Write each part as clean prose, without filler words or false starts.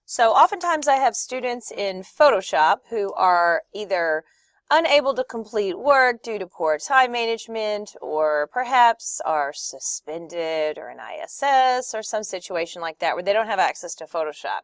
So oftentimes I have students in Photoshop who are either unable to complete work due to poor time management, or perhaps are suspended or an ISS or some situation like that where they don't have access to Photoshop.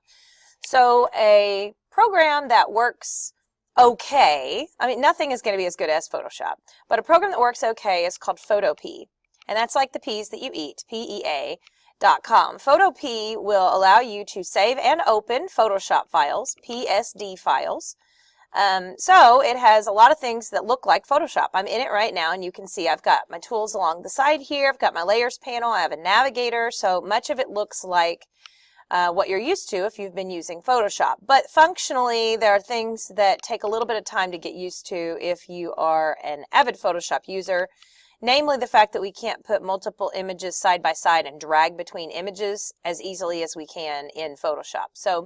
So a program that works okay, I mean nothing is going to be as good as Photoshop, but a program that works okay is called PhotoPea. And that's like the peas that you eat, PEA. PhotoPea will allow you to save and open Photoshop files, PSD files. So it has a lot of things that look like Photoshop. I'm in it right now, and you can see I've got my tools along the side here. I've got my layers panel. I have a navigator. So much of it looks like what you're used to if you've been using Photoshop. But functionally, there are things that take a little bit of time to get used to if you are an avid Photoshop user. Namely, the fact that we can't put multiple images side by side and drag between images as easily as we can in Photoshop. So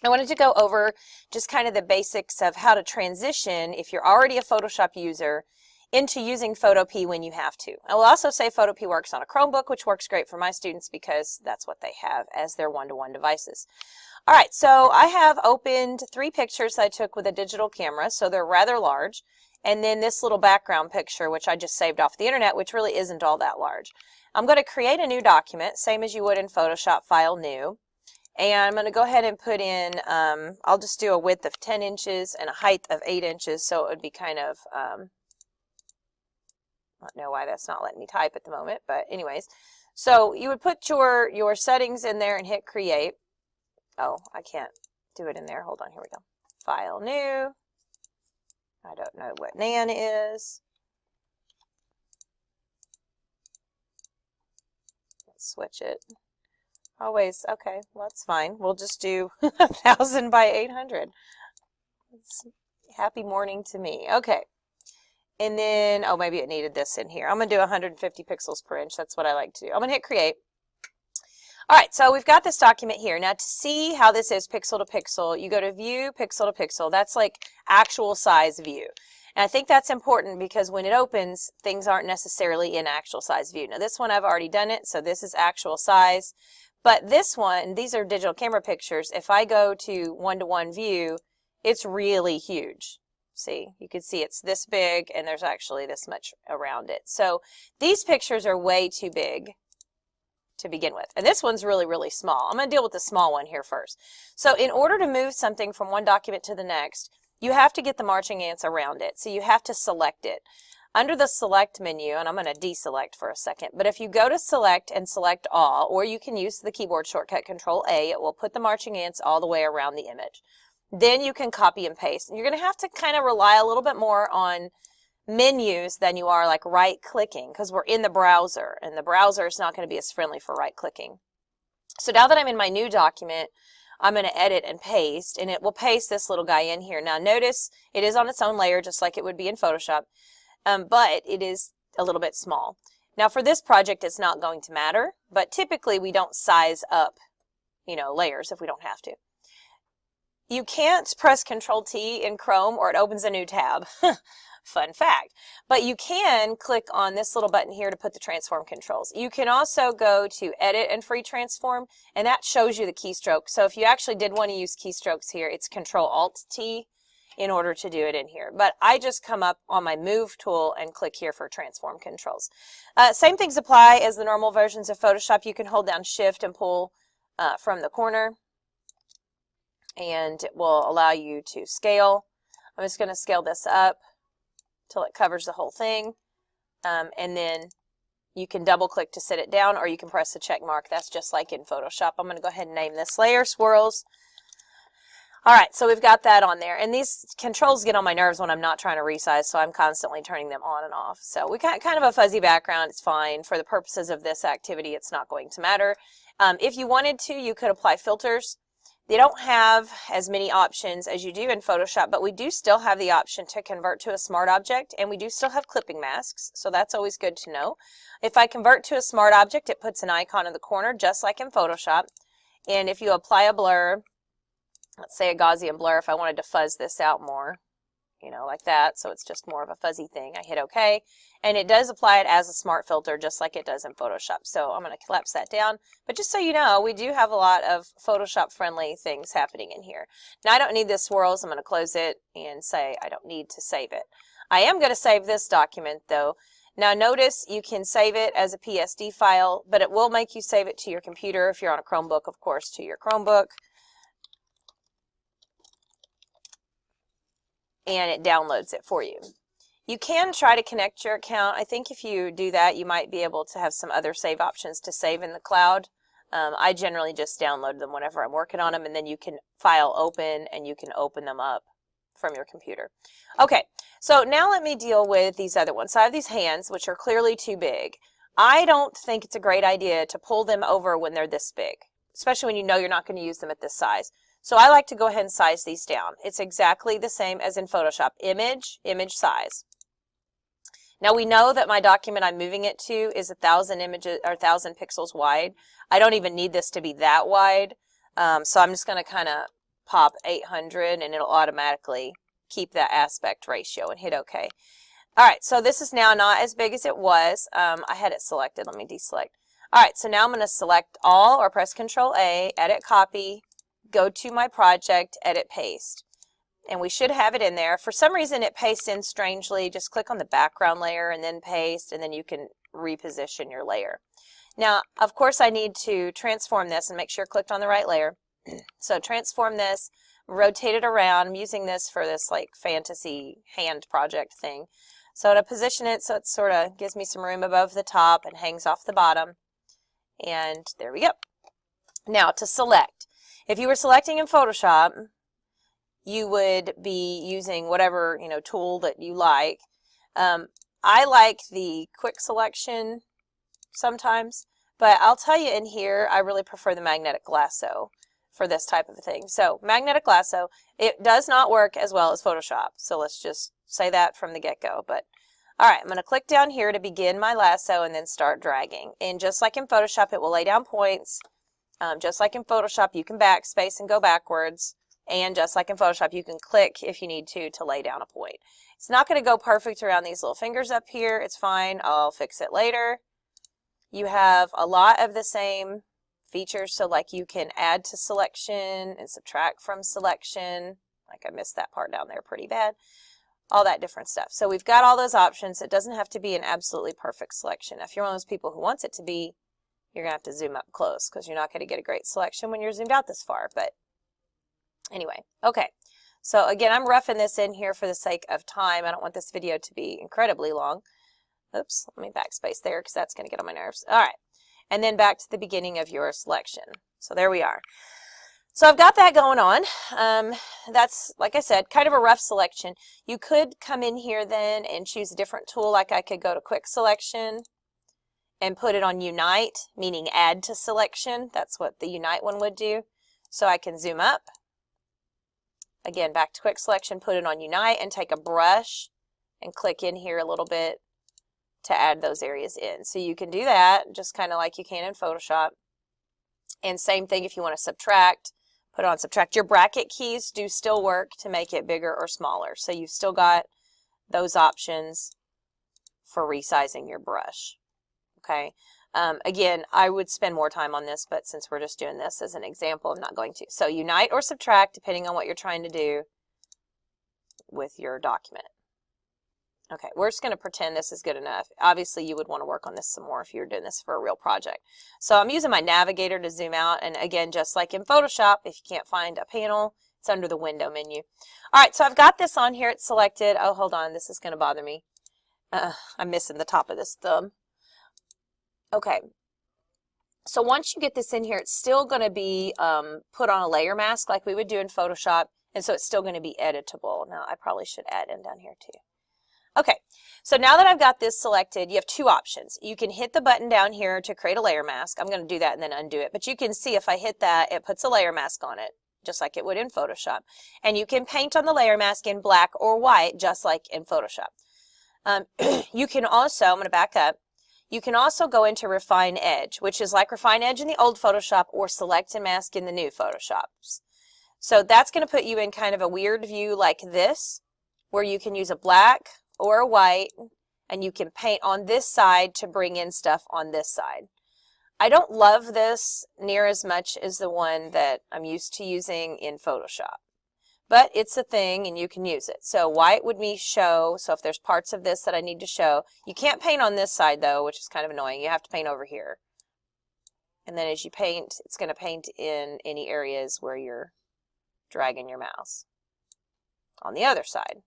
I wanted to go over just kind of the basics of how to transition, if you're already a Photoshop user, into using PhotoPea when you have to. I will also say PhotoPea works on a Chromebook, which works great for my students because that's what they have as their one-to-one devices. All right, so I have opened 3 pictures I took with a digital camera, so they're rather large. And then this little background picture, which I just saved off the internet, which really isn't all that large. I'm going to create a new document, same as you would in Photoshop, File, New. And I'm going to go ahead and put in, I'll just do a width of 10 inches and a height of 8 inches, so it would be kind of, I don't know why that's not letting me type at the moment, but anyways. So you would put your settings in there and hit Create. Oh, I can't do it in there. Hold on, here we go. File, New. I don't know what Nan is. Let's switch it. Always, okay, well, that's fine. We'll just do 1000 by 800. It's happy morning to me. Okay. And then, oh, maybe it needed this in here. I'm going to do 150 pixels per inch. That's what I like to do. I'm going to hit Create. All right, so we've got this document here. Now to see how this is pixel to pixel, you go to View, Pixel to Pixel. That's like actual size view. And I think that's important because when it opens, things aren't necessarily in actual size view. Now this one I've already done it, so this is actual size. But this one, these are digital camera pictures. If I go to one-to-one view, it's really huge. See, you can see it's this big and there's actually this much around it. So these pictures are way too big to begin with. And this one's really, really small. I'm going to deal with the small one here first. So in order to move something from one document to the next, you have to get the marching ants around it. So you have to select it. Under the Select menu, and I'm going to deselect for a second, but if you go to Select and select All, or you can use the keyboard shortcut Control-A, it will put the marching ants all the way around the image. Then you can copy and paste. And you're going to have to kind of rely a little bit more on menus than you are like right-clicking, because we're in the browser, and the browser is not going to be as friendly for right-clicking. So now that I'm in my new document, I'm going to edit and paste, and it will paste this little guy in here. Now notice it is on its own layer, just like it would be in Photoshop, but it is a little bit small. Now for this project, it's not going to matter, but typically we don't size up, layers if we don't have to. You can't press Control-T in Chrome or it opens a new tab. Fun fact. But you can click on this little button here to put the transform controls. You can also go to Edit and Free Transform, and that shows you the keystroke. So if you actually did want to use keystrokes here, it's Control-Alt-T in order to do it in here. But I just come up on my Move tool and click here for transform controls. Same things apply as the normal versions of Photoshop. You can hold down Shift and pull from the corner, and it will allow you to scale. I'm just going to scale this up till it covers the whole thing, and then you can double click to set it down, or you can press the check mark. That's just like in Photoshop. I'm going to go ahead and name this layer Swirls. All right, so we've got that on there, and these controls get on my nerves when I'm not trying to resize, so I'm constantly turning them on and off. So we got kind of a fuzzy background. It's fine. For the purposes of this activity, it's not going to matter. If you wanted to, you could apply filters. They don't have as many options as you do in Photoshop, but we do still have the option to convert to a smart object, and we do still have clipping masks, so that's always good to know. If I convert to a smart object, it puts an icon in the corner, just like in Photoshop. And if you apply a blur, let's say a Gaussian blur, if I wanted to fuzz this out more, you know, like that. So it's just more of a fuzzy thing. I hit OK. And it does apply it as a smart filter, just like it does in Photoshop. So I'm going to collapse that down. But just so you know, we do have a lot of Photoshop-friendly things happening in here. Now, I don't need this swirl, so I'm going to close it and say I don't need to save it. I am going to save this document, though. Now, notice you can save it as a PSD file, but it will make you save it to your computer. If you're on a Chromebook, of course, to your Chromebook. And it downloads it for you. You can try to connect your account. I think if you do that, you might be able to have some other save options to save in the cloud. I generally just download them whenever I'm working on them, and then you can file open, and you can open them up from your computer. Okay, so now let me deal with these other ones. So I have these hands, which are clearly too big. I don't think it's a great idea to pull them over when they're this big, especially when you know you're not going to use them at this size. So I like to go ahead and size these down. It's exactly the same as in Photoshop. Image, image size. Now we know that my document I'm moving it to is 1,000 images or 1,000 pixels wide. I don't even need this to be that wide. So I'm just going to kind of pop 800 and it'll automatically keep that aspect ratio and hit OK. All right, so this is now not as big as it was. I had it selected. Let me deselect. All right, so now I'm going to select all or press Control A, edit copy, go to my project, edit paste. And we should have it in there. For some reason it pastes in strangely. Just click on the background layer and then paste, and then you can reposition your layer. Now, of course, I need to transform this and make sure I clicked on the right layer. So transform this, rotate it around. I'm using this for this like fantasy hand project thing. So to position it so it sort of gives me some room above the top and hangs off the bottom. And there we go. Now to select. If you were selecting in Photoshop, you would be using whatever, you know, tool that you like. I like the quick selection sometimes, but I'll tell you in here, I really prefer the magnetic lasso for this type of a thing. So magnetic lasso, it does not work as well as Photoshop. So let's just say that from the get-go. But all right, I'm going to click down here to begin my lasso and then start dragging. And just like in Photoshop, it will lay down points. Just like in Photoshop, you can backspace and go backwards. And just like in Photoshop, you can click if you need to lay down a point. It's not going to go perfect around these little fingers up here. It's fine. I'll fix it later. You have a lot of the same features. So like you can add to selection and subtract from selection. Like I missed that part down there pretty bad. All that different stuff. So we've got all those options. It doesn't have to be an absolutely perfect selection. If you're one of those people who wants it to be, you're going to have to zoom up close because you're not going to get a great selection when you're zoomed out this far. But anyway, okay. So again, I'm roughing this in here for the sake of time. I don't want this video to be incredibly long. Oops, let me backspace there because that's going to get on my nerves. All right. And then back to the beginning of your selection. So there we are. So I've got that going on. That's, like I said, kind of a rough selection. You could come in here then and choose a different tool. Like I could go to Quick Selection and put it on Unite, meaning add to selection. That's what the Unite one would do. So I can zoom up. Again, back to Quick Selection, put it on Unite, and take a brush and click in here a little bit to add those areas in. So you can do that just kind of like you can in Photoshop. And same thing if you want to subtract, put on Subtract. Your bracket keys do still work to make it bigger or smaller. So you've still got those options for resizing your brush. Okay. Again, I would spend more time on this, but since we're just doing this as an example, I'm not going to. So Unite or Subtract, depending on what you're trying to do with your document. Okay, we're just going to pretend this is good enough. Obviously, you would want to work on this some more if you're doing this for a real project. So I'm using my navigator to zoom out. And again, just like in Photoshop, if you can't find a panel, it's under the window menu. All right, so I've got this on here. It's selected. Oh, hold on. This is going to bother me. I'm missing the top of this thumb. Okay, so once you get this in here, it's still going to be put on a layer mask like we would do in Photoshop, and so it's still going to be editable. Now, I probably should add in down here too. Okay, so now that I've got this selected, you have two options. You can hit the button down here to create a layer mask. I'm going to do that and then undo it, but you can see if I hit that, it puts a layer mask on it, just like it would in Photoshop. And you can paint on the layer mask in black or white, just like in Photoshop. You can also, I'm going to back up, you can also go into Refine Edge, which is like Refine Edge in the old Photoshop or Select and Mask in the new Photoshops. So that's going to put you in kind of a weird view like this, where you can use a black or a white, and you can paint on this side to bring in stuff on this side. I don't love this near as much as the one that I'm used to using in Photoshop. But it's a thing and you can use it. So white would be show, so if there's parts of this that I need to show, you can't paint on this side though, which is kind of annoying. You have to paint over here. And then as you paint, it's going to paint in any areas where you're dragging your mouse. On the other side.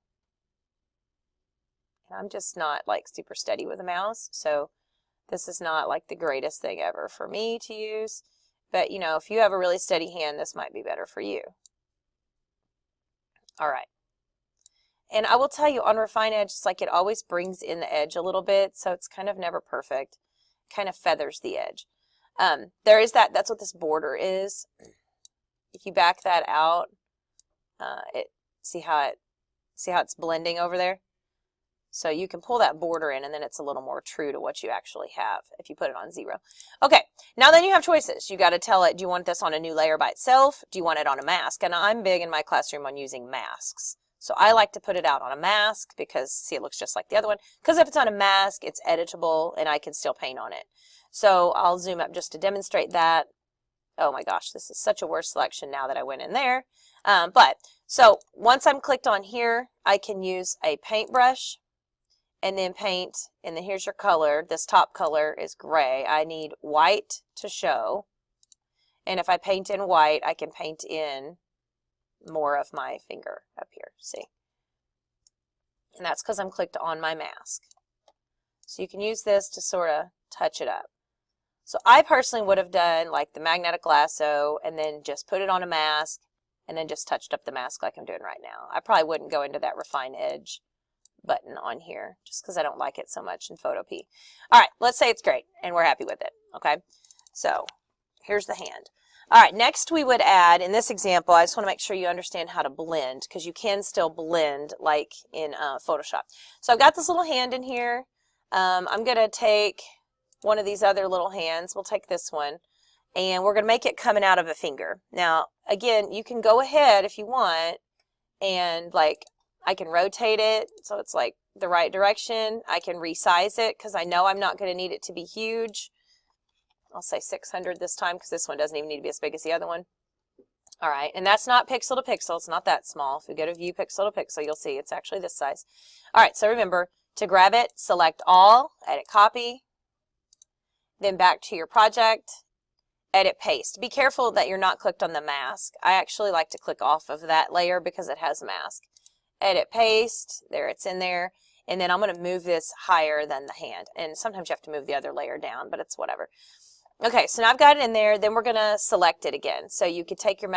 And I'm just not like super steady with a mouse, so this is not like the greatest thing ever for me to use. But you know, if you have a really steady hand, this might be better for you. All right. And I will tell you on Refine Edge, it's like it always brings in the edge a little bit, so it's kind of never perfect. Kind of feathers the edge. There is that's what this border is. If you back that out, see how it's blending over there? So you can pull that border in and then it's a little more true to what you actually have if you put it on 0. Okay, now then you have choices. You got to tell it, do you want this on a new layer by itself? Do you want it on a mask? And I'm big in my classroom on using masks. So I like to put it out on a mask because, see, it looks just like the other one. Because if it's on a mask, it's editable and I can still paint on it. So I'll zoom up just to demonstrate that. Oh my gosh, this is such a worse selection now that I went in there. So once I'm clicked on here, I can use a paintbrush. And then paint, and then here's your color. This top color is gray. I need white to show. And if I paint in white, I can paint in more of my finger up here, see? And that's because I'm clicked on my mask. So you can use this to sort of touch it up. So I personally would have done like the magnetic lasso and then just put it on a mask and then just touched up the mask like I'm doing right now. I probably wouldn't go into that Refine Edge button on here just because I don't like it so much in PhotoPea. All right, let's say it's great and we're happy with it. Okay, so here's the hand. All right, next we would add, in this example, I just want to make sure you understand how to blend because you can still blend like in Photoshop. So I've got this little hand in here. I'm going to take one of these other little hands. We'll take this one and we're going to make it coming out of a finger. Now, again, you can go ahead if you want and like I can rotate it so it's like the right direction. I can resize it because I know I'm not going to need it to be huge. I'll say 600 this time because this one doesn't even need to be as big as the other one. All right, and that's not pixel to pixel. It's not that small. If we go to view pixel to pixel, you'll see it's actually this size. All right, so remember to grab it, select all, edit copy, then back to your project, edit paste. Be careful that you're not clicked on the mask. I actually like to click off of that layer because it has a mask. Edit paste, there it's in there, and then I'm going to move this higher than the hand, and sometimes you have to move the other layer down, but it's whatever. Okay, so now I've got it in there, then we're going to select it again. So you could take your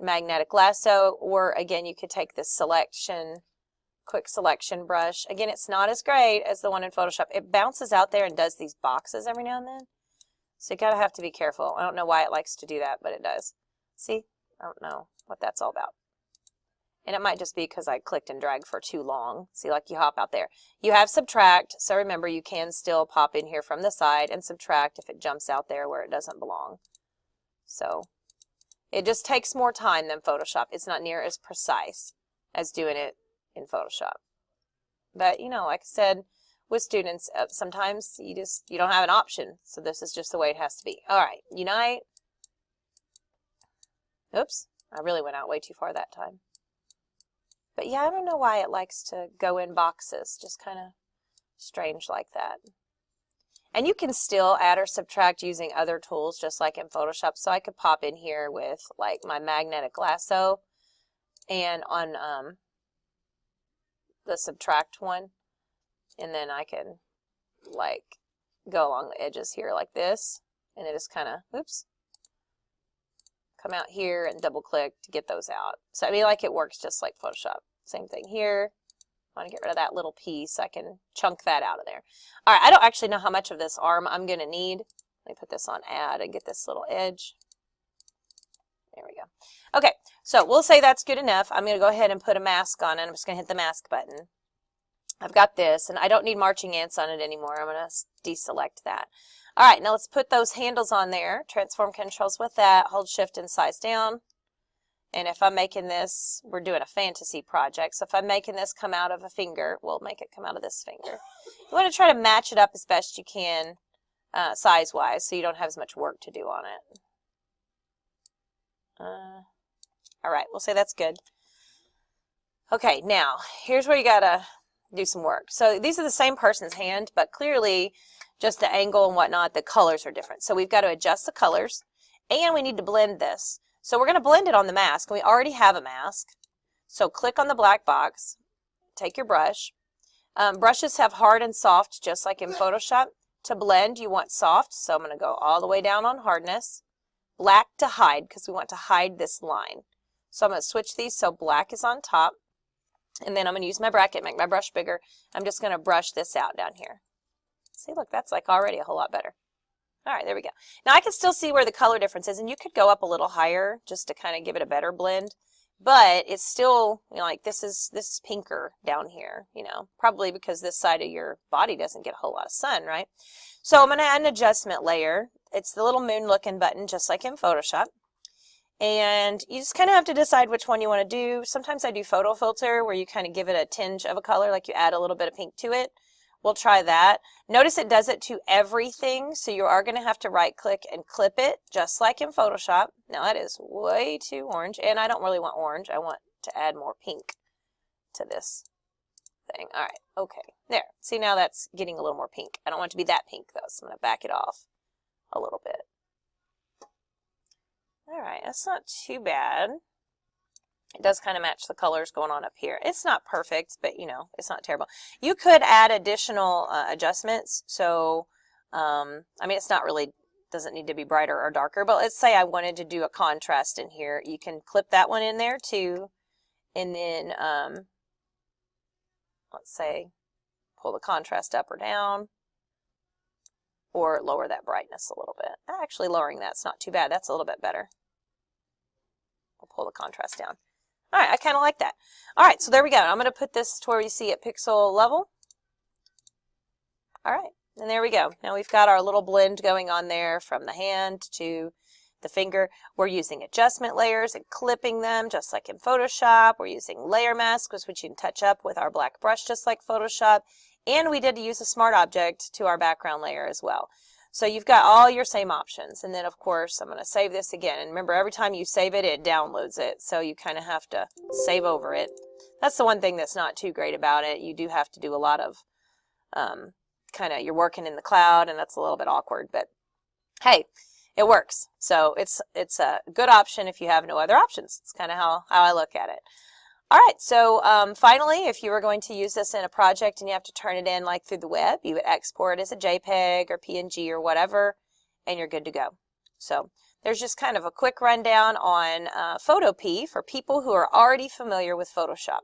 magnetic lasso, or again you could take this quick selection brush. Again, it's not as great as the one in Photoshop. It bounces out there and does these boxes every now and then, so you gotta have to be careful. I don't know why it likes to do that, but it does. See, I don't know what that's all about. And it might just be because I clicked and dragged for too long. See, like you hop out there. You have subtract, so remember you can still pop in here from the side and subtract if it jumps out there where it doesn't belong. So it just takes more time than Photoshop. It's not near as precise as doing it in Photoshop. But you know, like I said, with students, sometimes you don't have an option. So this is just the way it has to be. All right, unite. Oops, I really went out way too far that time. But yeah, I don't know why it likes to go in boxes, just kind of strange like that. And you can still add or subtract using other tools, just like in Photoshop. So I could pop in here with like my magnetic lasso and on the subtract one. And then I can like go along the edges here like this. And it just kind of, oops, come out here and double click to get those out. So I mean, like it works just like Photoshop. Same thing here. I want to get rid of that little piece. I can chunk that out of there. All right, I don't actually know how much of this arm I'm going to need. Let me put this on add and get this little edge. There we go. Okay, so we'll say that's good enough. I'm going to go ahead and put a mask on it. I'm just going to hit the mask button. I've got this, and I don't need marching ants on it anymore. I'm going to deselect that. All right, now let's put those handles on there. Transform controls with that. Hold shift and size down. And if I'm making this, we're doing a fantasy project, so if I'm making this come out of a finger, we'll make it come out of this finger. You want to try to match it up as best you can size-wise, so you don't have as much work to do on it. All right, we'll say that's good. Okay, now, here's where you got to do some work. So these are the same person's hand, but clearly just the angle and whatnot, the colors are different. So we've got to adjust the colors, and we need to blend this. So we're going to blend it on the mask, and we already have a mask. So click on the black box, take your brush. Brushes have hard and soft, just like in Photoshop. To blend, you want soft, so I'm going to go all the way down on hardness. Black to hide, because we want to hide this line. So I'm going to switch these so black is on top, and then I'm going to use my bracket, make my brush bigger. I'm just going to brush this out down here. See, look, that's like already a whole lot better. All right, there we go. Now I can still see where the color difference is, and you could go up a little higher just to kind of give it a better blend. But it's still, you know, like this is pinker down here, you know, probably because this side of your body doesn't get a whole lot of sun, right? So I'm going to add an adjustment layer. It's the little moon looking button, just like in Photoshop. And you just kind of have to decide which one you want to do. Sometimes I do photo filter, where you kind of give it a tinge of a color, like you add a little bit of pink to it. We'll try that. Notice it does it to everything, so you are going to have to right click and clip it, just like in Photoshop. Now that is way too orange, and I don't really want orange. I want to add more pink to this thing. All right, okay, there. See, now that's getting a little more pink. I don't want it to be that pink though, so I'm going to back it off a little bit. All right, that's not too bad. It does kind of match the colors going on up here. It's not perfect, but you know, it's not terrible. You could add additional adjustments. So, I mean, it's not really, doesn't need to be brighter or darker, but let's say I wanted to do a contrast in here. You can clip that one in there too. And then, let's say, pull the contrast up or down, or lower that brightness a little bit. Actually, lowering that's not too bad. That's a little bit better. We'll pull the contrast down. All right, I kind of like that. All right, so there we go. I'm going to put this to where you see it pixel level. All right, and there we go. Now we've got our little blend going on there from the hand to the finger. We're using adjustment layers and clipping them just like in Photoshop. We're using layer masks, which you can touch up with our black brush just like Photoshop. And we did use a smart object to our background layer as well. So you've got all your same options. And then, of course, I'm going to save this again. And remember, every time you save it, it downloads it. So you kind of have to save over it. That's the one thing that's not too great about it. You do have to do a lot of you're working in the cloud, and that's a little bit awkward. But, hey, it works. So it's a good option if you have no other options. It's kind of how I look at it. All right, so finally, if you were going to use this in a project and you have to turn it in like through the web, you would export it as a JPEG or PNG or whatever, and you're good to go. So there's just kind of a quick rundown on PhotoPea for people who are already familiar with Photoshop.